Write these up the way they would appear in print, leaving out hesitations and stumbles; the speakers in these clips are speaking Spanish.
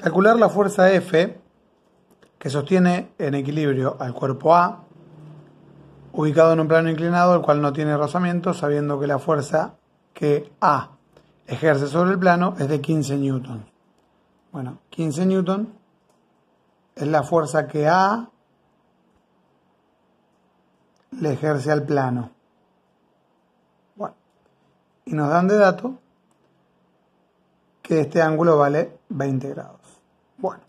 Calcular la fuerza F que sostiene en equilibrio al cuerpo A, ubicado en un plano inclinado, el cual no tiene rozamiento, sabiendo que la fuerza que A ejerce sobre el plano es de 15 newtons. Bueno, 15 newtons es la fuerza que A le ejerce al plano. Bueno, y nos dan de dato que este ángulo vale 20 grados. Bueno,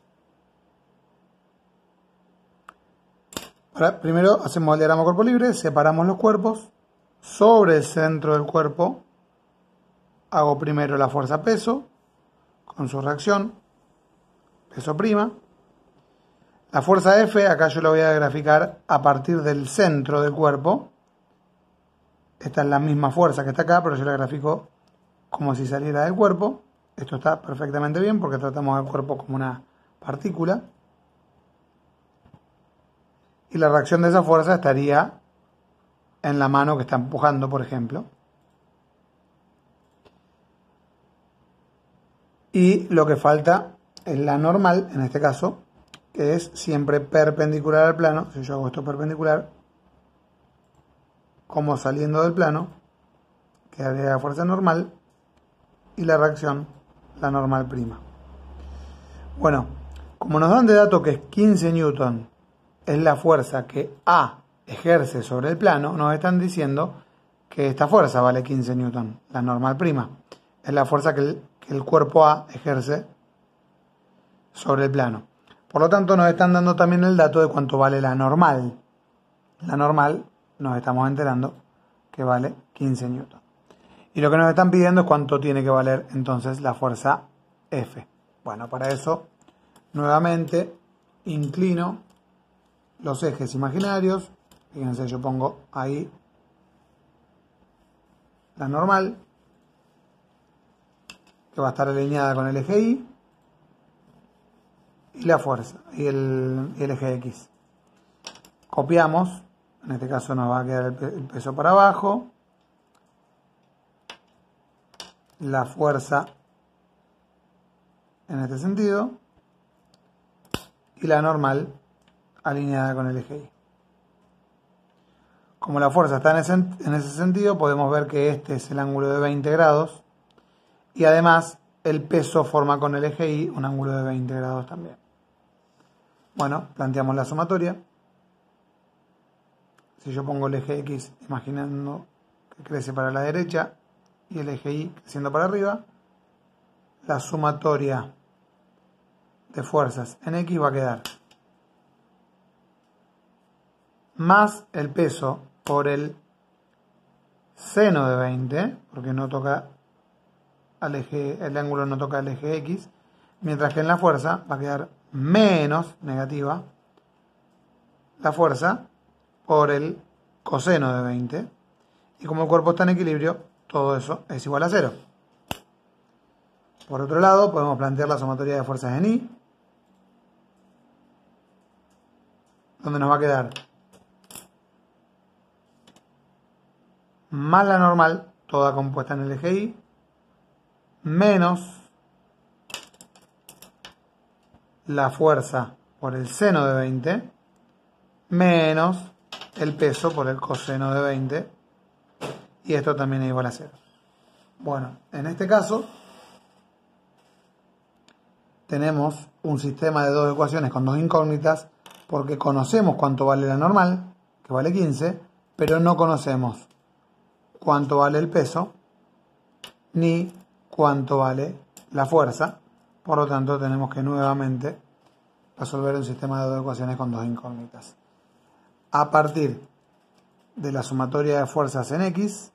ahora primero hacemos el diagrama cuerpo libre, separamos los cuerpos. Sobre el centro del cuerpo hago primero la fuerza peso con su reacción, peso prima. La fuerza F, acá yo la voy a graficar a partir del centro del cuerpo. Esta es la misma fuerza que está acá, pero yo la grafico como si saliera del cuerpo. Esto está perfectamente bien porque tratamos al cuerpo como una partícula. Y la reacción de esa fuerza estaría en la mano que está empujando, por ejemplo. Y lo que falta es la normal, en este caso, que es siempre perpendicular al plano. Si yo hago esto perpendicular, como saliendo del plano, quedaría la fuerza normal y la reacción, la normal prima. Bueno, como nos dan de dato que es 15 newton es la fuerza que A ejerce sobre el plano, nos están diciendo que esta fuerza vale 15 newton, la normal prima. Es la fuerza que el cuerpo A ejerce sobre el plano. Por lo tanto, nos están dando también el dato de cuánto vale la normal. La normal, nos estamos enterando que vale 15 newton. Y lo que nos están pidiendo es cuánto tiene que valer entonces la fuerza F. Bueno, para eso, nuevamente, inclino los ejes imaginarios. Fíjense, yo pongo ahí la normal, que va a estar alineada con el eje Y, y la fuerza, y el eje X. Copiamos, en este caso nos va a quedar el peso para abajo, la fuerza en este sentido, y la normal alineada con el eje Y. Como la fuerza está en ese sentido, podemos ver que este es el ángulo de 20 grados, y además el peso forma con el eje Y un ángulo de 20 grados también. Bueno, planteamos la sumatoria. Si yo pongo el eje X imaginando que crece para la derecha y el eje Y creciendo para arriba, la sumatoria de fuerzas en X va a quedar más el peso por el seno de 20, porque no toca al eje, el ángulo no toca el eje X, mientras que en la fuerza va a quedar menos negativa la fuerza por el coseno de 20. Y como el cuerpo está en equilibrio, todo eso es igual a 0. Por otro lado, podemos plantear la sumatoria de fuerzas en Y, donde nos va a quedar más la normal, toda compuesta en el eje Y, menos la fuerza por el seno de 20, menos el peso por el coseno de 20, y esto también es igual a 0. Bueno, en este caso tenemos un sistema de dos ecuaciones con dos incógnitas, porque conocemos cuánto vale la normal, que vale 15, pero no conocemos cuánto vale el peso, ni cuánto vale la fuerza. Por lo tanto, tenemos que nuevamente resolver un sistema de dos ecuaciones con dos incógnitas. A partir de la sumatoria de fuerzas en X,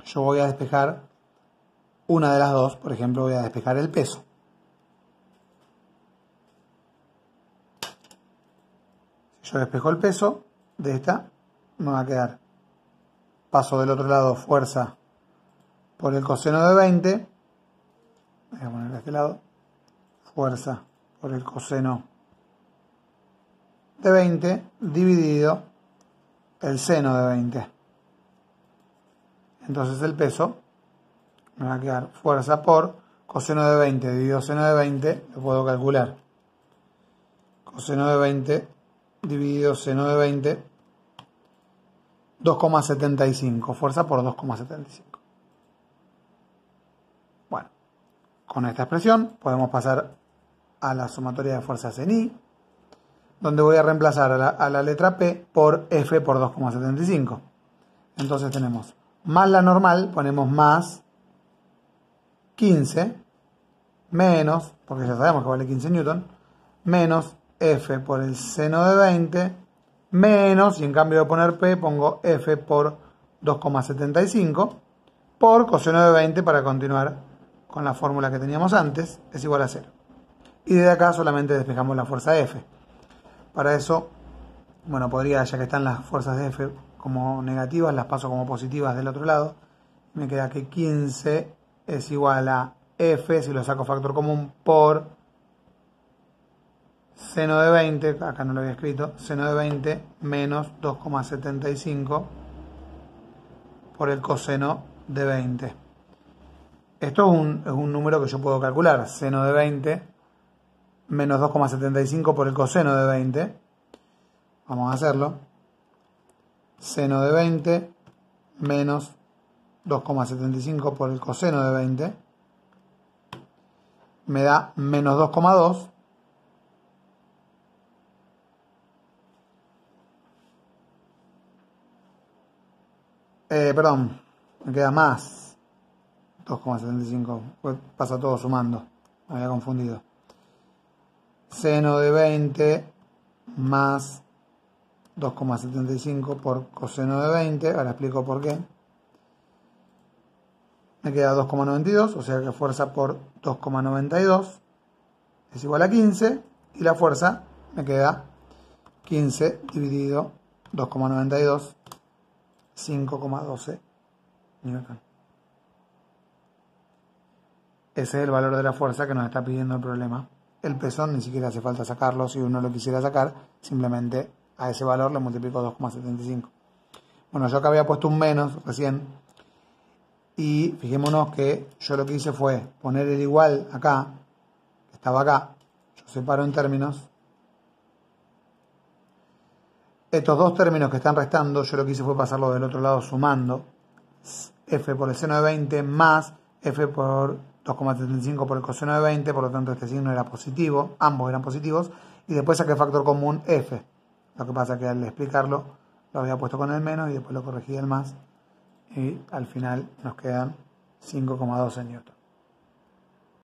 yo voy a despejar una de las dos. Por ejemplo, voy a despejar el peso. Si yo despejo el peso de esta, me va a quedar, paso del otro lado, fuerza por el coseno de 20, voy a poner de este lado, fuerza por el coseno de 20 dividido el seno de 20. Entonces el peso me va a quedar fuerza por Coseno de 20 dividido seno de 20, lo puedo calcular. Coseno de 20 dividido seno de 20, 2,75. Fuerza por 2,75. Bueno, con esta expresión podemos pasar a la sumatoria de fuerzas en I, donde voy a reemplazar a la letra P por F por 2,75. Entonces tenemos más la normal, ponemos más 15, menos, porque ya sabemos que vale 15 newton, menos F por el seno de 20, menos, y en cambio de poner P, pongo F por 2,75, por coseno de 20 para continuar con la fórmula que teníamos antes, es igual a 0. Y desde acá solamente despejamos la fuerza F. Para eso, bueno, podría, ya que están las fuerzas de F como negativas, las paso como positivas del otro lado. Me queda que 15 es igual a F, si lo saco factor común, por seno de 20, acá no lo había escrito, seno de 20 menos 2,75 por el coseno de 20. Esto es un número que yo puedo calcular, seno de 20 menos 2,75 por el coseno de 20. Vamos a hacerlo. Seno de 20 menos 2,75 por el coseno de 20 me da menos 2,2. Perdón, me queda más 2,75, pues pasa todo sumando, me había confundido. Seno de 20 más 2,75 por coseno de 20, ahora explico por qué. Me queda 2,92, o sea que fuerza por 2,92 es igual a 15, y la fuerza me queda 15 dividido 2,92, 5,12 newton. Ese es el valor de la fuerza que nos está pidiendo el problema. El peso ni siquiera hace falta sacarlo. Si uno lo quisiera sacar, simplemente a ese valor le multiplico 2,75. Bueno, yo acá había puesto un menos recién. Y fijémonos que yo lo que hice fue poner el igual acá, que estaba acá. Yo separo en términos. Estos dos términos que están restando, yo lo que hice fue pasarlo del otro lado sumando. F por el seno de 20 más F por 2,75 por el coseno de 20, por lo tanto este signo era positivo, ambos eran positivos, y después saqué factor común F. Lo que pasa es que al explicarlo lo había puesto con el menos y después lo corregí el más, y al final nos quedan 5,12 newton.